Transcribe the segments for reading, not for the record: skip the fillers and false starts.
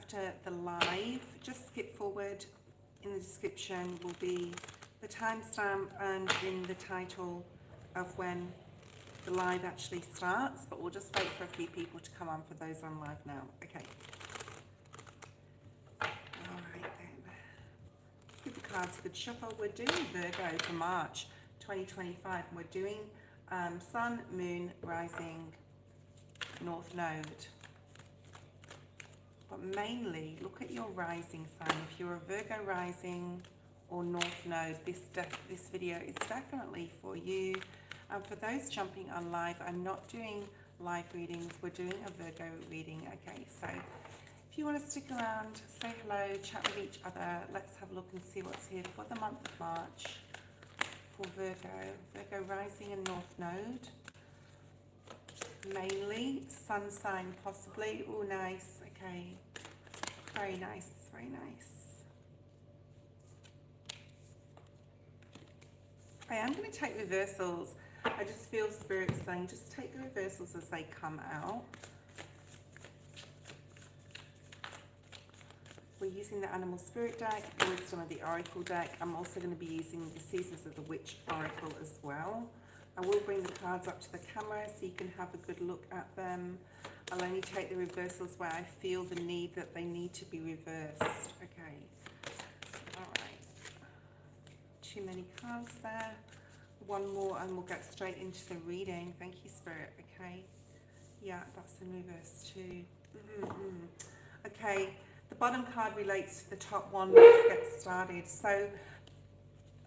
after the live. Just skip forward. In the description will be the timestamp and in the title of when the live actually starts, but we'll just wait for a few people to come on for those on live now. Okay. Alright then. Let's give the cards a good shuffle. We're doing Virgo for March 2025. We're doing Sun, Moon, Rising, North Node. But mainly, look at your rising sign. If you're a Virgo rising or North Node, this video is definitely for you. And for those jumping on live, I'm not doing live readings. We're doing a Virgo reading. Okay, so if you want to stick around, say hello, chat with each other. Let's have a look and see what's here for the month of March for Virgo. Virgo rising and North Node. Mainly sun sign possibly. Oh, nice. Okay, very nice, very nice. I am going to take reversals. I just feel Spirit saying just take the reversals as they come out. We're using the Animal Spirit deck, the Wisdom of the Oracle deck. I'm also going to be using the Seasons of the Witch Oracle as well. I will bring the cards up to the camera so you can have a good look at them. I'll only take the reversals where I feel the need that they need to be reversed. Okay. Alright. Too many cards there. One more and we'll get straight into the reading. Thank you, Spirit. Okay. Yeah, that's in reverse too. Okay. The bottom card relates to the top one. Let's get started. So,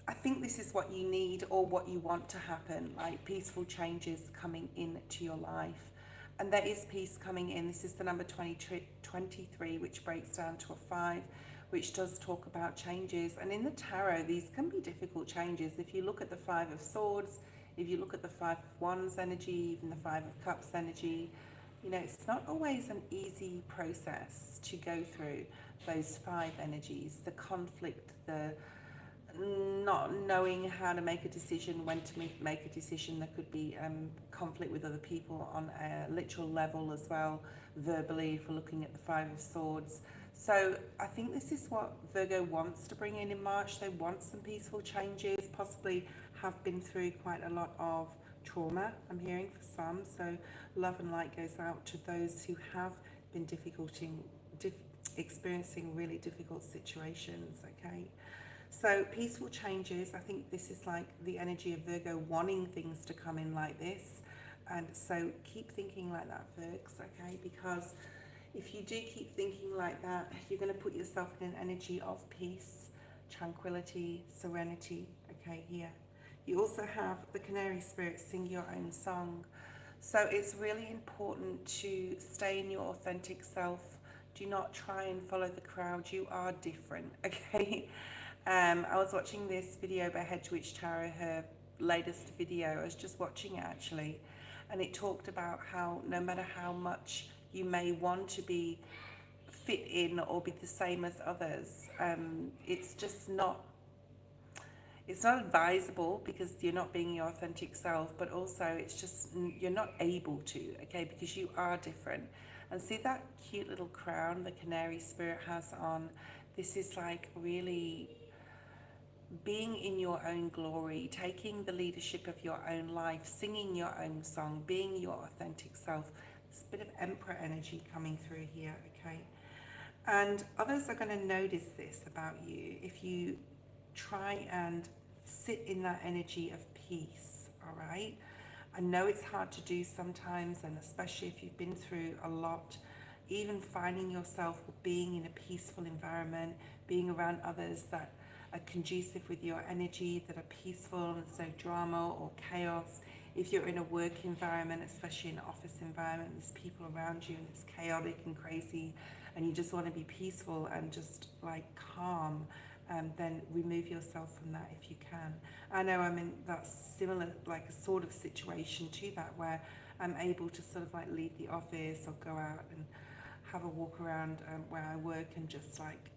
I think this is what you need or what you want to happen, like peaceful changes coming into your life. And there is peace coming in. This is the number 23, which breaks down to a 5, which does talk about changes. And in the tarot, these can be difficult changes. If you look at the 5 of Swords, if you look at the 5 of Wands energy, even the 5 of Cups energy, you know, it's not always an easy process to go through those 5 energies, the conflict, the not knowing how to make a decision, when to make a decision. There could be conflict with other people on a literal level as well, verbally, if we're looking at the 5 of Swords. So I think this is what Virgo wants to bring in March. They want some peaceful changes, possibly have been through quite a lot of trauma, I'm hearing for some. So love and light goes out to those who have been experiencing really difficult situations, okay? So peaceful changes, I think this is like the energy of Virgo wanting things to come in like this. And so keep thinking like that, Virgs, okay? Because if you do keep thinking like that, you're going to put yourself in an energy of peace, tranquility, serenity, okay, here. You also have the Canary Spirit, sing your own song. So it's really important to stay in your authentic self. Do not try and follow the crowd. You are different, okay? I was watching this video by Hedge Witch Tarot, her latest video. I was just watching it actually, and it talked about how no matter how much you may want to be fit in or be the same as others, it's just not, it's not advisable because you're not being your authentic self, but also it's just, you're not able to, okay, because you are different. And see that cute little crown the Canary Spirit has on? This is like really being in your own glory, taking the leadership of your own life, singing your own song, being your authentic self. There's a bit of Emperor energy coming through here, okay? And others are going to notice this about you if you try and sit in that energy of peace, all right? I know it's hard to do sometimes, and especially if you've been through a lot, even finding yourself being in a peaceful environment, being around others that are conducive with your energy, that are peaceful, and there's no drama or chaos. If you're in a work environment, especially in an office environment, there's people around you and it's chaotic and crazy, and you just want to be peaceful and just like calm, then remove yourself from that if you can. I know I'm in that similar, like a sort of situation to that, where I'm able to sort of like leave the office or go out and have a walk around where I work and just like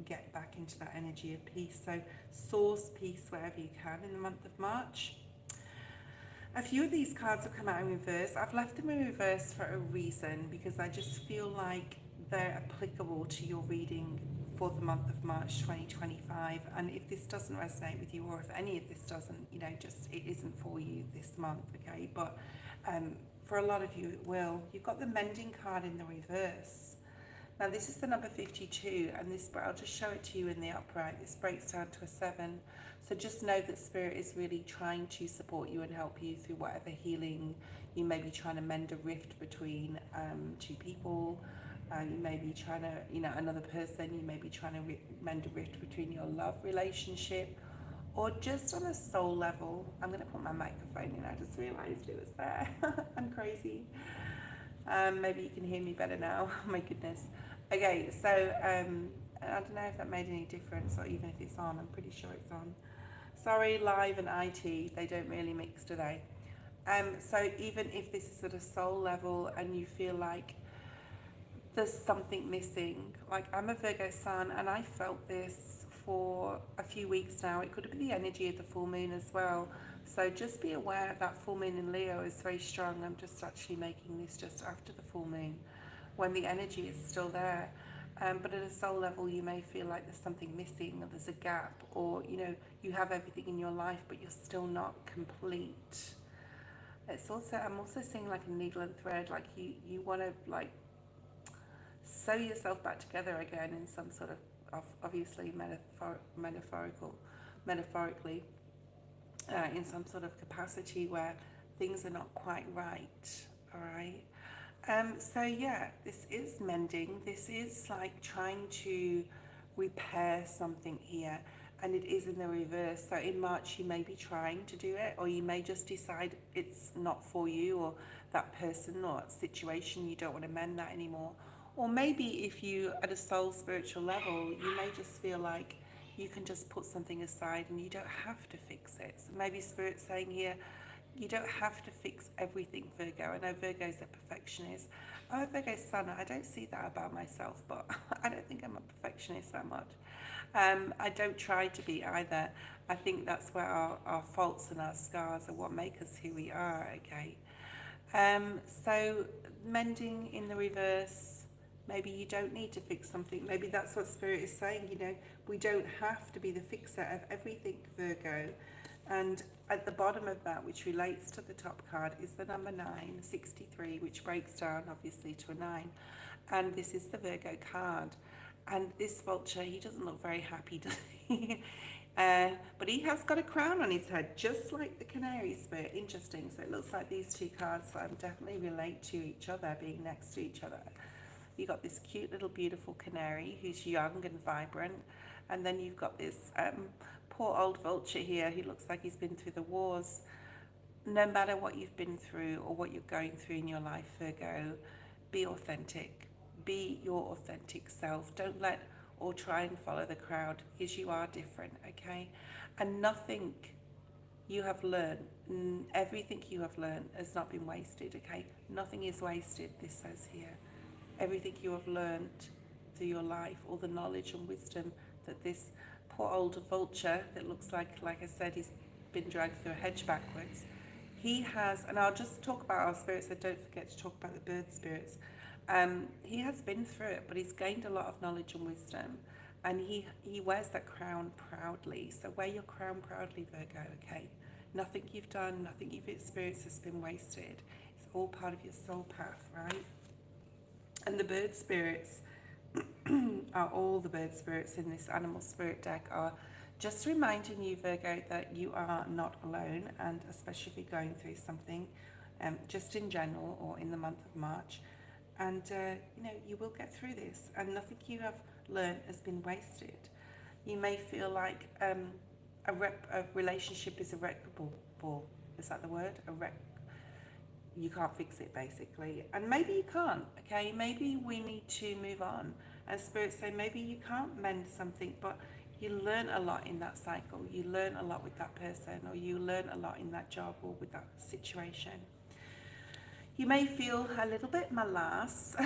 get back into that energy of peace. So source peace wherever you can in the month of March. A few of these cards have come out in reverse. I've left them in reverse for a reason, because I just feel like they're applicable to your reading for the month of March 2025. And if this doesn't resonate with you, or if any of this doesn't, you know, just it isn't for you this month, okay? But for a lot of you it will. You've got the mending card in the reverse. Now this is the number 52, and this, I'll just show it to you in the upright. This breaks down to a 7. So just know that Spirit is really trying to support you and help you through whatever healing. You may be trying to mend a rift between two people. You may be trying to, you know, another person. You may be trying to mend a rift between your love relationship, or just on a soul level. I'm going to put my microphone in. I just realised it was there. I'm crazy. Maybe you can hear me better now. Oh my goodness. Okay, so I don't know if that made any difference, or even if it's on. I'm pretty sure it's on. Sorry, live and IT, they don't really mix, do they? So even if this is at a soul level and you feel like there's something missing, like I'm a Virgo sun and I felt this for a few weeks now. It could have been the energy of the full moon as well. So just be aware that full moon in Leo is very strong. I'm just actually making this just after the full moon, when the energy is still there. But at a soul level, you may feel like there's something missing, or there's a gap, or, you know, you have everything in your life, but you're still not complete. It's also, I'm also seeing like a needle and thread, like you want to like sew yourself back together again in some sort of obviously metaphorically, in some sort of capacity where things are not quite right, all right? So yeah, this is mending. This is like trying to repair something here, and it is in the reverse. So in March, you may be trying to do it, or you may just decide it's not for you, or that person or situation, you don't want to mend that anymore. Or maybe if you, at a soul spiritual level, you may just feel like you can just put something aside and you don't have to fix it. So maybe Spirit's saying here, you don't have to fix everything, Virgo. I know Virgo's a perfectionist. I'm a Virgo sun. I don't see that about myself, but I don't think I'm a perfectionist that much. I don't try to be either. I think that's where our faults and our scars are what make us who we are, okay? So mending in the reverse, maybe you don't need to fix something. Maybe that's what Spirit is saying, you know, we don't have to be the fixer of everything, Virgo. And at the bottom of that, which relates to the top card, is the number 9, 63, which breaks down obviously to a 9. And this is the Virgo card. And this vulture, he doesn't look very happy, does he? But he has got a crown on his head, just like the Canary Spirit. Interesting. So it looks like these two cards definitely relate to each other, being next to each other. You've got this cute little beautiful canary who's young and vibrant. And then you've got this poor old vulture here who looks like he's been through the wars. No matter what you've been through or what you're going through in your life, Virgo, be authentic. Be your authentic self. Don't let or try and follow the crowd, because you are different, okay? And nothing you have learned, everything you have learned has not been wasted, okay? Nothing is wasted, this says here. Everything you have learned through your life, all the knowledge and wisdom that this poor old vulture that looks like I said, he's been dragged through a hedge backwards. He has, and I'll just talk about our spirits, so don't forget to talk about the bird spirits. He has been through it, but he's gained a lot of knowledge and wisdom, and he wears that crown proudly. So wear your crown proudly, Virgo, okay? Nothing you've done, nothing you've experienced has been wasted. It's all part of your soul path, right? And the bird spirits are all the bird spirits in this animal spirit deck are just reminding you, Virgo, that you are not alone, and especially if you're going through something, just in general or in the month of March. And, you know, you will get through this, and nothing you have learned has been wasted. You may feel like a relationship is irreparable. Is that the word? You can't fix it, basically. And maybe you can't, okay? Maybe we need to move on. And Spirit say maybe you can't mend something, but you learn a lot in that cycle. You learn a lot with that person, or you learn a lot in that job or with that situation. You may feel a little bit malaise.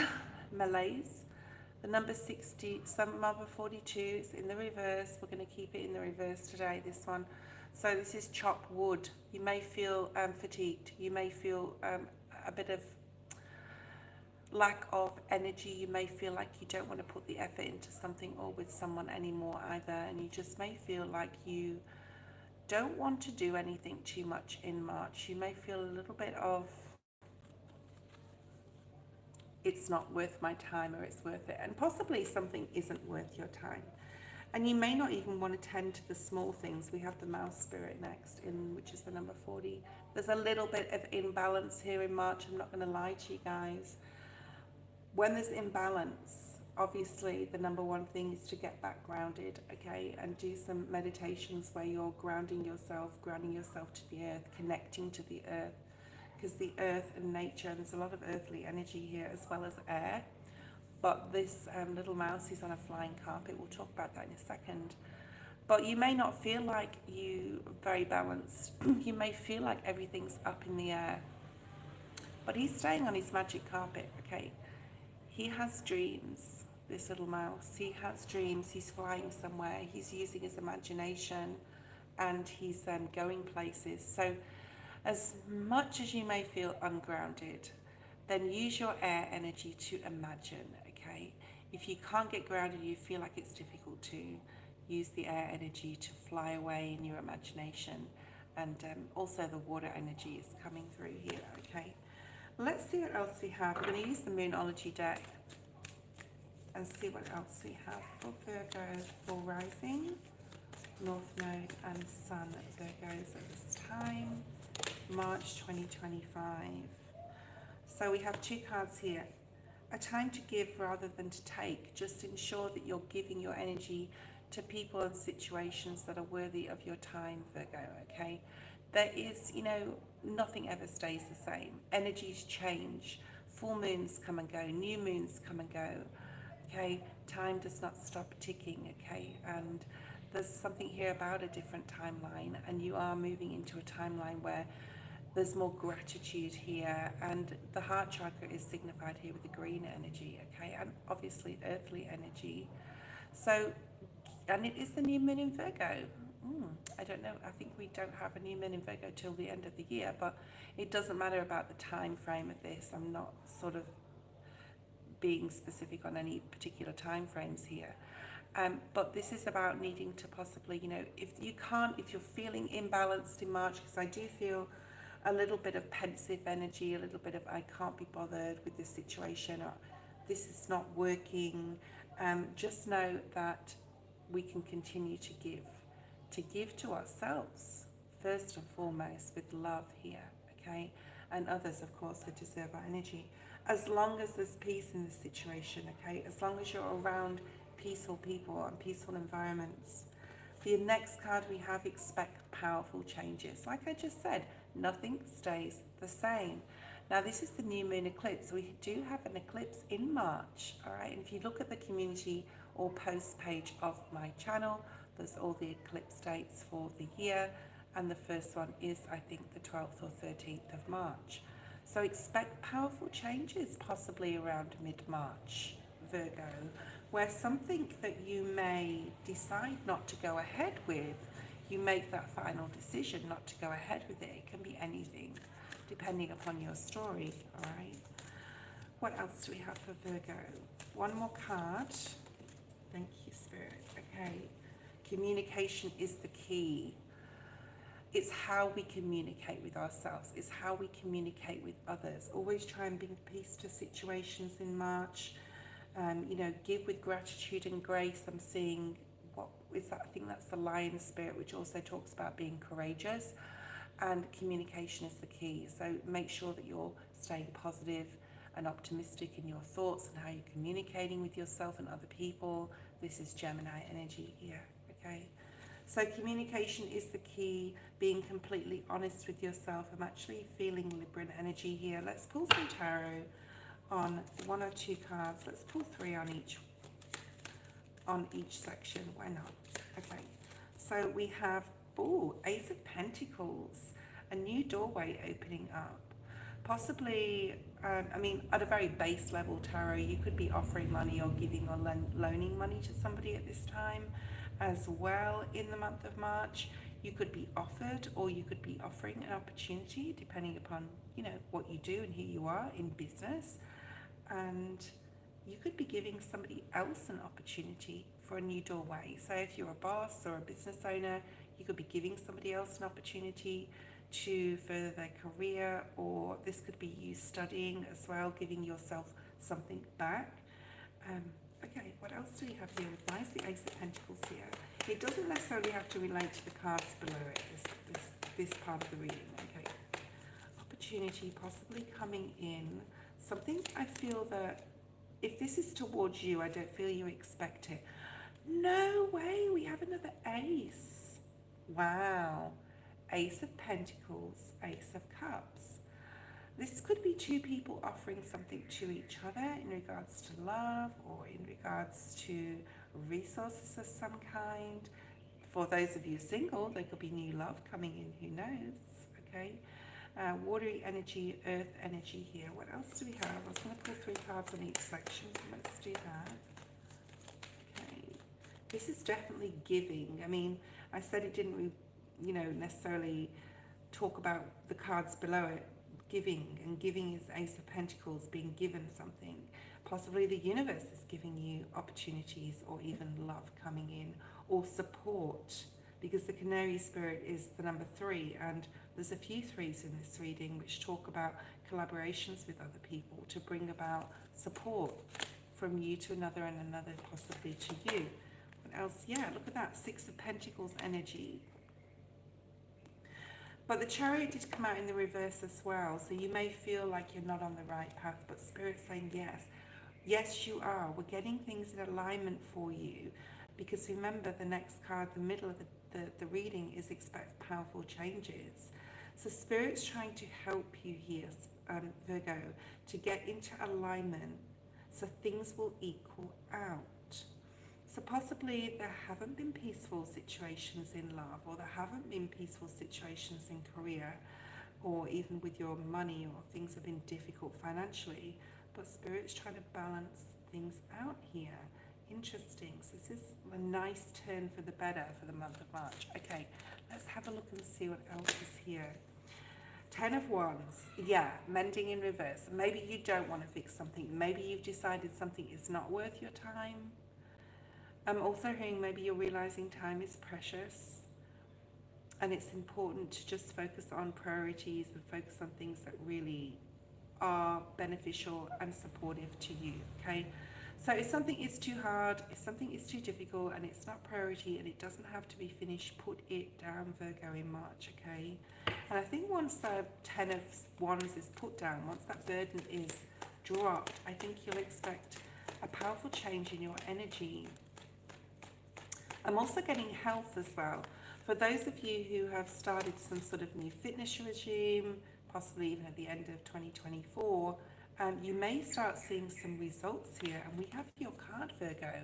The number 60, some number 42 is in the reverse. We're going to keep it in the reverse today, this one. So this is chop wood. You may feel fatigued. You may feel a bit of lack of energy. You may feel like you don't want to put the effort into something or with someone anymore either, and you just may feel like you don't want to do anything too much in March. You may feel a little bit of, it's not worth my time, or it's worth it, and possibly something isn't worth your time. And you may not even want to tend to the small things. We have the mouse spirit next, which is the number 40. There's a little bit of imbalance here in March. I'm not going to lie to you guys. When there's imbalance, obviously the number one thing is to get back grounded, okay, and do some meditations where you're grounding yourself to the earth, connecting to the earth, because the earth and nature, there's a lot of earthly energy here as well as air. But this little mouse is on a flying carpet. We'll talk about that in a second. But you may not feel like you're very balanced. You may feel like everything's up in the air. But he's staying on his magic carpet, okay? He has dreams, this little mouse. He has dreams. He's flying somewhere. He's using his imagination, and he's going places. So as much as you may feel ungrounded, then use your air energy to imagine, okay? If you can't get grounded, you feel like it's difficult to, use the air energy to fly away in your imagination. And also the water energy is coming through here, okay? Let's see what else we have. We're going to use the Moonology deck and see what else we have for Virgo, for rising, North Node and Sun Virgos at this time, March 2025. So we have two cards here. A time to give rather than to take. Just ensure that you're giving your energy to people and situations that are worthy of your time, Virgo, okay? There is, nothing ever stays the same. Energies change. Full moons come and go. New moons come and go, okay? Time does not stop ticking, okay? And there's something here about a different timeline, and you are moving into a timeline where there's more gratitude here, and the heart chakra is signified here with the green energy, okay, and obviously earthly energy. So, and it is the new moon in Virgo. I don't know, I think we don't have a new moon in Virgo till the end of the year, but it doesn't matter about the time frame of this. I'm not sort of being specific on any particular time frames here. But this is about needing to possibly, if you're feeling imbalanced in March, because I do feel a little bit of pensive energy, a little bit of I can't be bothered with this situation, or this is not working, just know that we can continue to give to ourselves, first and foremost, with love here, okay? And others, of course, that deserve our energy. As long as there's peace in the situation, okay? As long as you're around peaceful people and peaceful environments. For your next card, we have expect powerful changes. Like I just said, nothing stays the same. Now, this is the new moon eclipse. We do have an eclipse in March, all right? And if you look at the community or post page of my channel, there's all the eclipse dates for the year. And the first one is, I think, the 12th or 13th of March. So expect powerful changes possibly around mid-March, Virgo, where something that you may decide not to go ahead with, you make that final decision not to go ahead with it. It can be anything, depending upon your story, all right? What else do we have for Virgo? One more card. Thank you, Spirit. Okay. Communication is the key. It's how we communicate with ourselves. It's how we communicate with others. Always try and bring peace to situations in March. Give with gratitude and grace. I'm seeing, what is that? I think that's the lion spirit, which also talks about being courageous. And communication is the key. So make sure that you're staying positive and optimistic in your thoughts and how you're communicating with yourself and other people. This is Gemini energy here, okay? So communication is the key, being completely honest with yourself. I'm actually feeling Libran energy here. Let's pull some tarot on one or two cards. Let's pull three on each section. Why not? Okay. So we have, Ace of Pentacles, a new doorway opening up. Possibly, at a very base level tarot, you could be offering money or giving or loaning money to somebody at this time as well in the month of March. You could be offered, or you could be offering an opportunity, depending upon, what you do and who you are in business. and you could be giving somebody else an opportunity for a new doorway. So if you're a boss or a business owner, you could be giving somebody else an opportunity to further their career, or this could be you studying as well, giving yourself something back. Okay, what else do we have here? Why is the Ace of Pentacles here? It doesn't necessarily have to relate to the cards below it, this part of the reading. Okay, opportunity possibly coming in. Something I feel that if this is towards you, I don't feel you expect it. No way, we have another ace. Wow. Ace of Pentacles, Ace of Cups. This could be two people offering something to each other in regards to love or in regards to resources of some kind. For those of you single, there could be new love coming in, who knows, okay? Watery energy, earth energy here. What else do we have? I was going to pull 3 cards on each section, so let's do that. Okay. This is definitely giving. I mean, I said it didn't, necessarily talk about the cards below it. Giving, and giving is Ace of Pentacles, being given something. Possibly the universe is giving you opportunities or even love coming in, or support, because the Canary Spirit is the number 3, and there's a few 3s in this reading which talk about collaborations with other people to bring about support from you to another and another possibly to you. What else? Yeah, look at that, 6 of Pentacles energy. But the Chariot did come out in the reverse as well, so you may feel like you're not on the right path, but Spirit's saying yes. Yes, you are. We're getting things in alignment for you, because remember, the next card, the middle of the reading, is expect powerful changes. So Spirit's trying to help you here, Virgo, to get into alignment so things will equal out. So possibly there haven't been peaceful situations in love, or there haven't been peaceful situations in career, or even with your money, or things have been difficult financially, but Spirit's trying to balance things out here. Interesting. So this is a nice turn for the better for the month of March. Okay, let's have a look and see what else is here. 10 of Wands. Yeah, mending in reverse. Maybe you don't want to fix something. Maybe you've decided something is not worth your time. I'm also hearing maybe you're realizing time is precious, and it's important to just focus on priorities and focus on things that really are beneficial and supportive to you, okay? So if something is too hard, if something is too difficult and it's not priority and it doesn't have to be finished, put it down, Virgo, in March, okay? And I think once the 10 of Wands is put down, once that burden is dropped, I think you'll expect a powerful change in your energy. I'm also getting health as well. For those of you who have started some sort of new fitness regime, possibly even at the end of 2024, you may start seeing some results here. And we have your card, Virgo,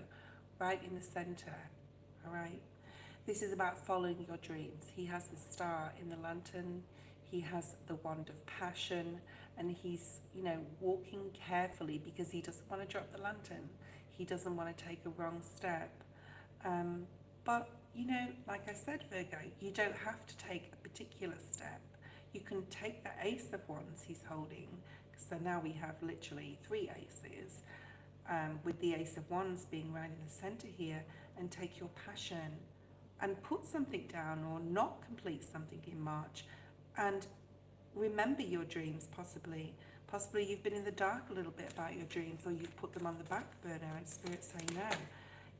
right in the center. All right. This is about following your dreams. He has the star in the lantern. He has the wand of passion, and he's, walking carefully because he doesn't want to drop the lantern. He doesn't want to take a wrong step. But, like I said, Virgo, you don't have to take a particular step. You can take the Ace of Wands he's holding. So now we have literally 3 aces, with the Ace of Wands being right in the center here, and take your passion and put something down or not complete something in March, and remember your dreams. Possibly you've been in the dark a little bit about your dreams, or you've put them on the back burner, and Spirit's saying no.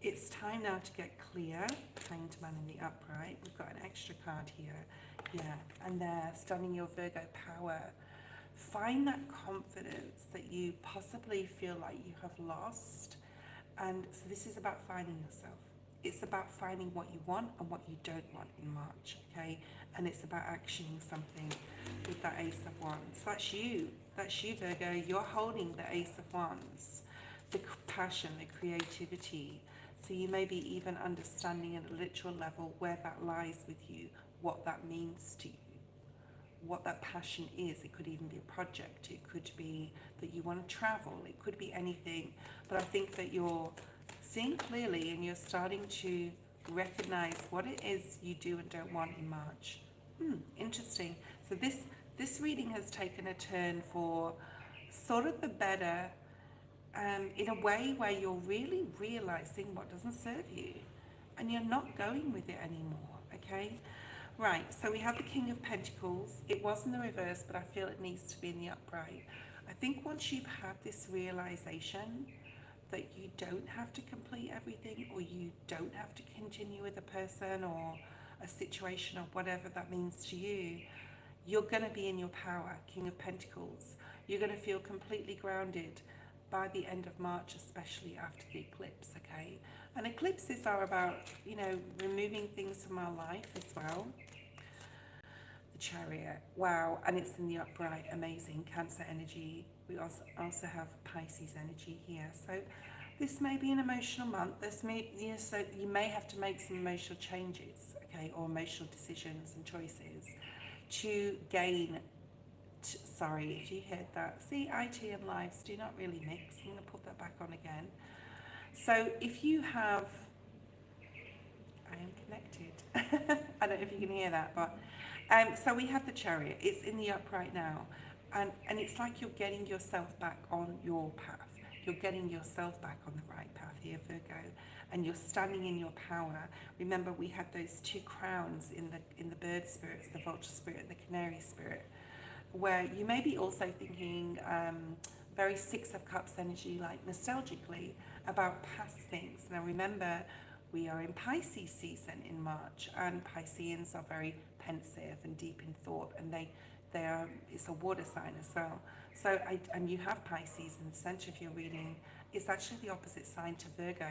It's time now to get clear. Hanged Man in the upright. We've got an extra card here. Yeah, and there, stunning your Virgo power. Find that confidence that you possibly feel like you have lost. And so this is about finding yourself. It's about finding what you want and what you don't want in March, okay? And it's about actioning something with that Ace of Wands. That's you, Virgo. You're holding the Ace of Wands, the passion, the creativity. So you may be even understanding at a literal level where that lies with you, what that means to you, what that passion is. It could even be a project. It could be that you want to travel. It could be anything. But I think that you're seeing clearly and you're starting to recognize what it is you do and don't want in March. Interesting. So this reading has taken a turn for sort of the better, in a way where you're really realizing what doesn't serve you and you're not going with it anymore, okay? Right, so we have the King of Pentacles. It was in the reverse, but I feel it needs to be in the upright. I think once you've had this realization that you don't have to complete everything, or you don't have to continue with a person or a situation or whatever that means to you, you're going to be in your power, King of Pentacles. You're going to feel completely grounded by the end of March, especially after the eclipse, okay? And eclipses are about, you know, removing things from our life as well. The Chariot, wow, and it's in the upright, amazing. Cancer energy. We also have Pisces energy here. So this may be an emotional month. This may, you know, so you may have to make some emotional changes, okay, or emotional decisions and choices to gain. Sorry if you heard that. See, IT and lives do not really mix. I'm going to put that back on again. So if you have, I am connected. I don't know if you can hear that, but so we have the Chariot. It's in the upright now, and it's like you're getting yourself back on your path. You're getting yourself back on the right path here, Virgo, and you're standing in your power. Remember, we had those two crowns in the bird spirits, the vulture spirit, the canary spirit, where you may be also thinking very Six of Cups energy, like nostalgically about past things. Now remember, we are in Pisces season in March, and Pisceans are very pensive and deep in thought, and they are, it's a water sign as well. So and you have Pisces in the center of your reading. It's actually the opposite sign to Virgo.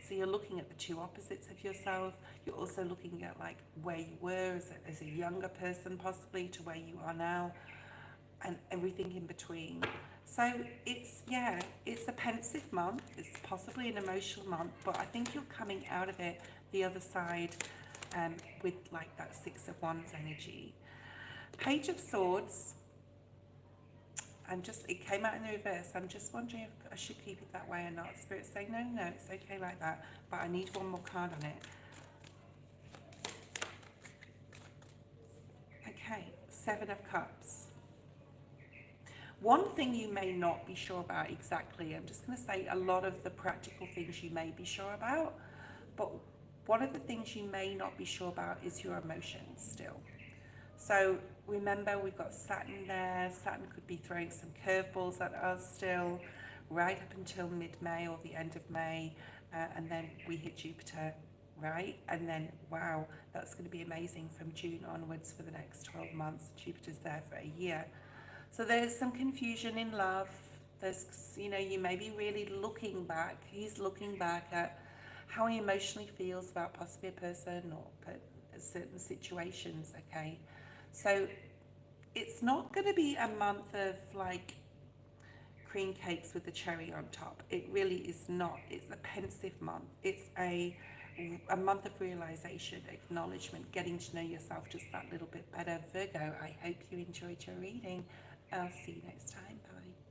So you're looking at the two opposites of yourself. You're also looking at like where you were as a younger person, possibly, to where you are now, and everything in between. So it's, yeah, it's a pensive month. It's possibly an emotional month, but I think you're coming out of it the other side with like that Six of Wands energy. Page of Swords. It came out in the reverse. I'm just wondering if I should keep it that way or not. Spirit's saying, no, no, no, it's okay like that, but I need one more card on it. Okay, Seven of Cups. One thing you may not be sure about exactly, I'm just going to say a lot of the practical things you may be sure about, but one of the things you may not be sure about is your emotions still. So remember, we've got Saturn there. Saturn could be throwing some curveballs at us still, right up until mid-May or the end of May, and then we hit Jupiter, right? And then, wow, that's going to be amazing from June onwards for the next 12 months. Jupiter's there for a year. So there's some confusion in love. There's, you know, you may be really looking back. He's looking back at how he emotionally feels about possibly a person or certain situations, okay? So it's not going to be a month of like cream cakes with the cherry on top. It really is not. It's a pensive month. It's a month of realization, acknowledgement, getting to know yourself just that little bit better. Virgo, I hope you enjoyed your reading. I'll see you next time. Bye.